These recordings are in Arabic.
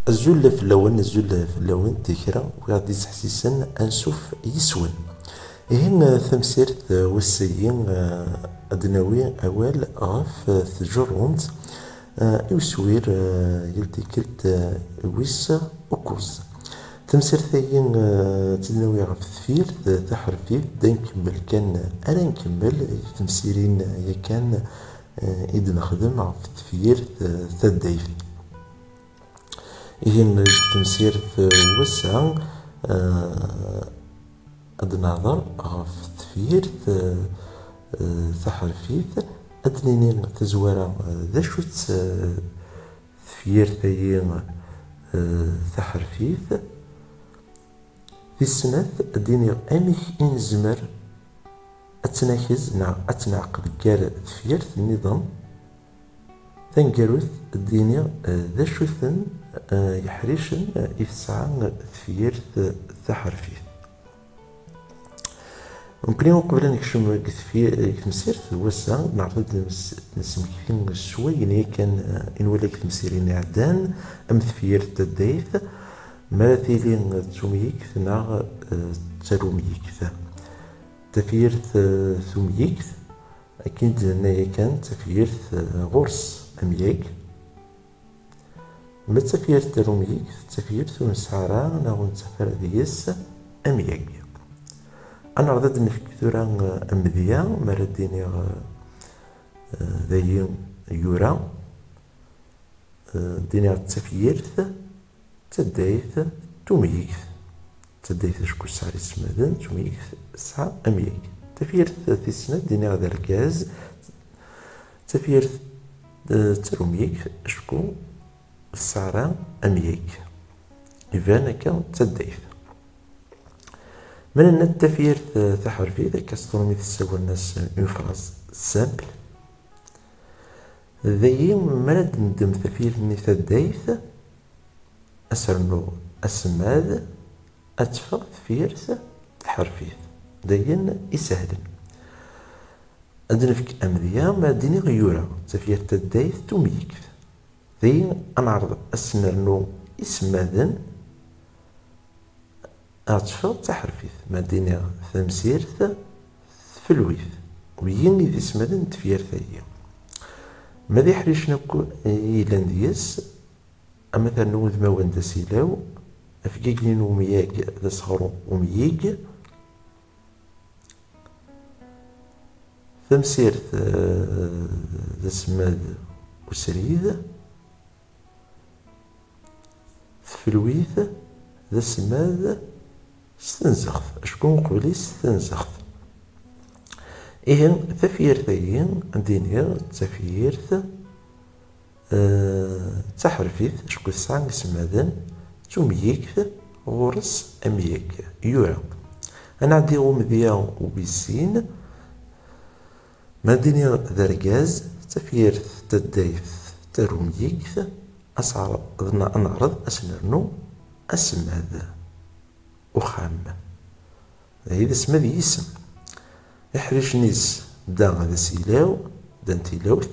الزول في اللون تكرا وغادي تحسيسن انسوف يسون هنا ثمسيرت والسيين ادناوي اوال غاف تجرونت يوسوير يلدي كلت ويس وكوز تمسيرتين تدناوي غاف تفير تحرفي دا نكمل كان انا نكمل تمسيرين يا كان إذ نخدم غاف تفير تدايف إذن تمسير وسع أد نهضر غاف تفير تحرفيت أدنيني تزوارا ذا شوت تفير تاين تحرفيت في السنة أديني أميك إنزمر أتناكز أتنعقد كار تفير النظام تنقروث الدنيا ذا شوثن يحريشن يتسعى تفير تحرفيت ممكن قبل نكشم كتمسير وسع نعرض نسمكين شوي يعني كان إنولا كتمسيرين عدان أم تفير تدايث ماثيلين توميك نا تروميك تفير ثوميك أكيد نايا كان تفير غرس أمياك ما تفير تروميك تفير ثم سعرا ناغون تفر ديس أمياك أنا رضيت نفكتورا أمذيا مرديني ذاي يورا ديني تفيرث تدايث توميك تدايث شكو سعر اسمدن توميك سعى أمياك تفيرث تسنة ديني غدا الكاز تفيرث تروميك شكو سعر أمياك إذا كان تدايث من التفير تحرفي ذاك كاسترومي تساوي الناس اون فراز سامبل ذاي مراد ندم تفير ني تدايث اسرنو اسماد اتفا تفيرث تحرفي داين يسهل ادنفك امذيا ما ديني غيورا تفير تدايث توميك ذاي انعرض اسنرنو اسمادن أطفال تحرفيث ما دينا ثمسيرث فلويث ويني ذي سمدن تفيرثايا ما ذي حريشنا إيلان ديس أما ثانو ذ موان دا سيلاو أفقاقنين ومياق ذا صغرو ومياق ثمسيرث ذا سماد وسريد فلويث ذا سماد ستنزخت شكون قبلي ستنزخت إذن تفيرثين دينير تفيرث تحرفيث شكون ساعة نسمادن توميك غرس أميك يورا أنا عندي غمذيا وبيسين ما دينير ذرقاز تفيرث تدايث تروميك أسعر نعرض أسنرنو أسماد وخام هذا اسم ذي اسم إحريش نيس دا غدا سيلاو دا نتيلاوث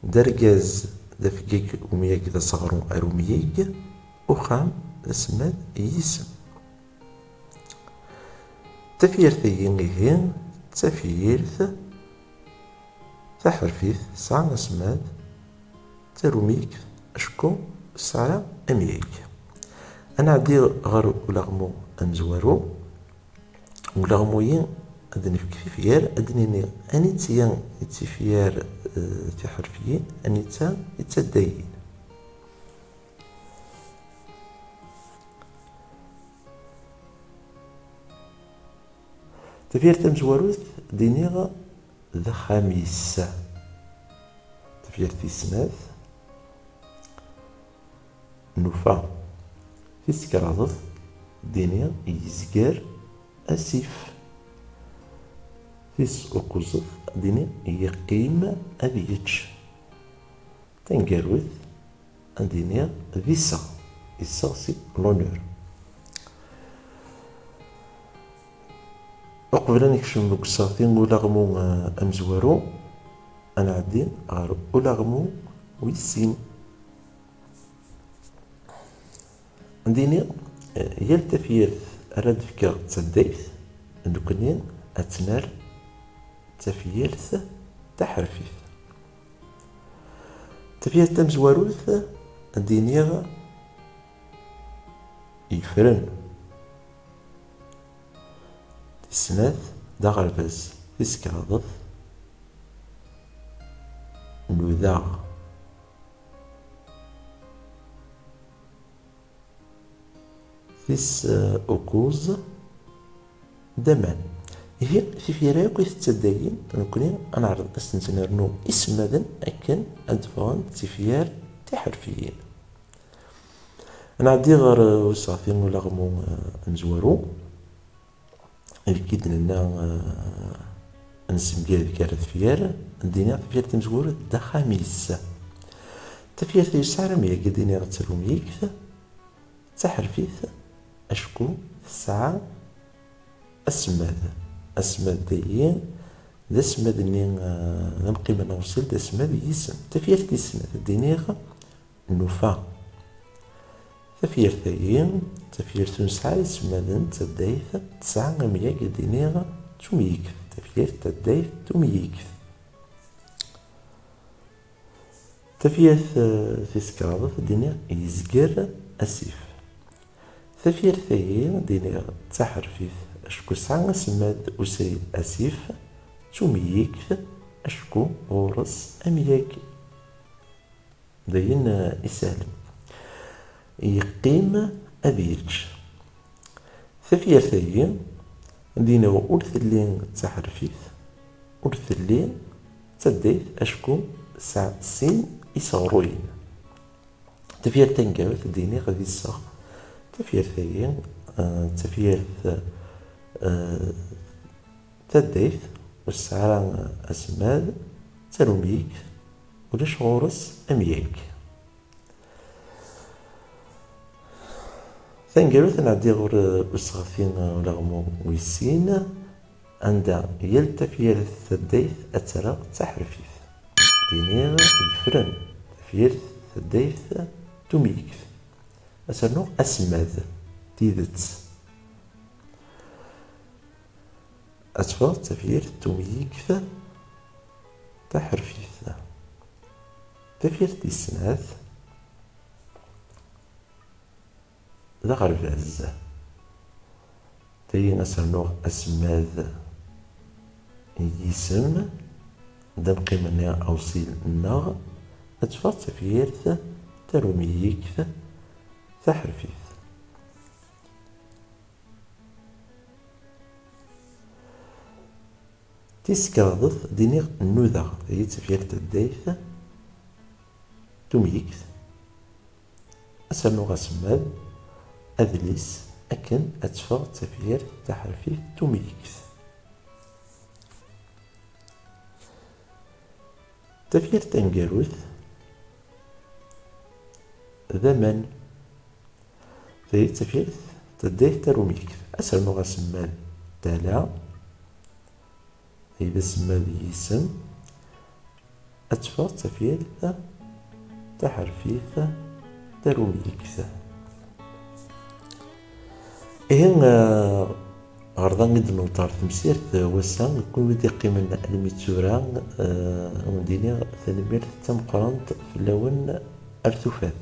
درقاز دا فكيك ومياك دا صغرو أرومياك وخام اسم يسم تفيرث ينغيهين تفيرث تحرفيث ساعة اسماد تروميك أشكو ساعة أمياك أنا عندي غير ولغمو أمزوارو ولغموين أدني في كفيفيار أدنيني أنيتيان يتفيار تحرفيين أنيتا يتداين تفير تمزواروث دينيغا ذا خميس تفير تيسناث نوفا تسكراض دينيا يزقار أسيف تيس أقوزف دينيا يقيم أبيتش تنقروث دينيا ذيسا إساسي لونور أقبل نكشم بكساتين ولغمو أمزوارو أنا عدين غير ولغمو ويسين ديني يال تفيرت أراد فكا تسديث دوكني أتنال تفيرت تحرفيث تفيرت تمزواروث ديني يفرن تسناث دا غرباز تسكاضث نوذا تيس أكوز دمان هي في فيراك يتسداين نكوني أنا عرض أستنسنرنو اسمادا أكن أدفان تفيار تحرفيين أنا عدي غير وسعتين ولا غمو نزوارو الكيد لنا نسمي ذكر فيار ندينا فيار تمزور دا خميس تفيار تيسعر ميا قدينا غتسلو ميكث تحرفيث أشكو الساعة أسماد دايين دا سماد ني نبقي ما نوصل دا سماد يسم تفيار تيسنة دينيغ نوفا تفيار تايين تفيار تنسعى يسمادن تدايث تسعة ميا قدينيغ توميكث تفيار تدايث توميكث تفيار تيسكراض دينيغ يزقر أسيف تفير ثايي دينيغ تحرفيث أشكو ساعة سماد أسري أسيف توميكث أشكو غورس أمياك داين إسالم يقيم أبيرج تفير ثايي دينيغ أولث اللين تحرفيث أولث اللين تديث أشكو ساعة سين إسغروين تفير تنقاوث دينيغ ذي الساق تفير ثايين تفير تديث والسعر أسماد تروميك ولاش غورس أمياك ثانقالوث نعدي غور أسغاثين ولا غمو ويسين عند يل تفير تديث أترى تحرفيث دينيغ يفرن تفير تديث توميكث أسرنو أسماد تيدت أتفا تفير توميكث تحرفيث تفير تيسناث ذا غرباز تاين أسرنو أسماد يسم دام قيمنا أوصيل النغ أتفا تفير تروميكث تحرفيث تيسكاضث دينيغ نوذا هي تفير تدايث توميكث أسرنو غاسماد أذليس أكن أتفا تفير تحرفيث توميكث تفير تنقاروث ذمن هي تفير تدايث تروميكث أسرنو غاسماد تالا إذا سماد يسم أتفا تفير تحرفيث تروميكث إهن غرضان قد نوطار تمسير وسان كون ودي قيمنا الميتورا ومدينة ثاني تم قرانت في اللون أرتوفات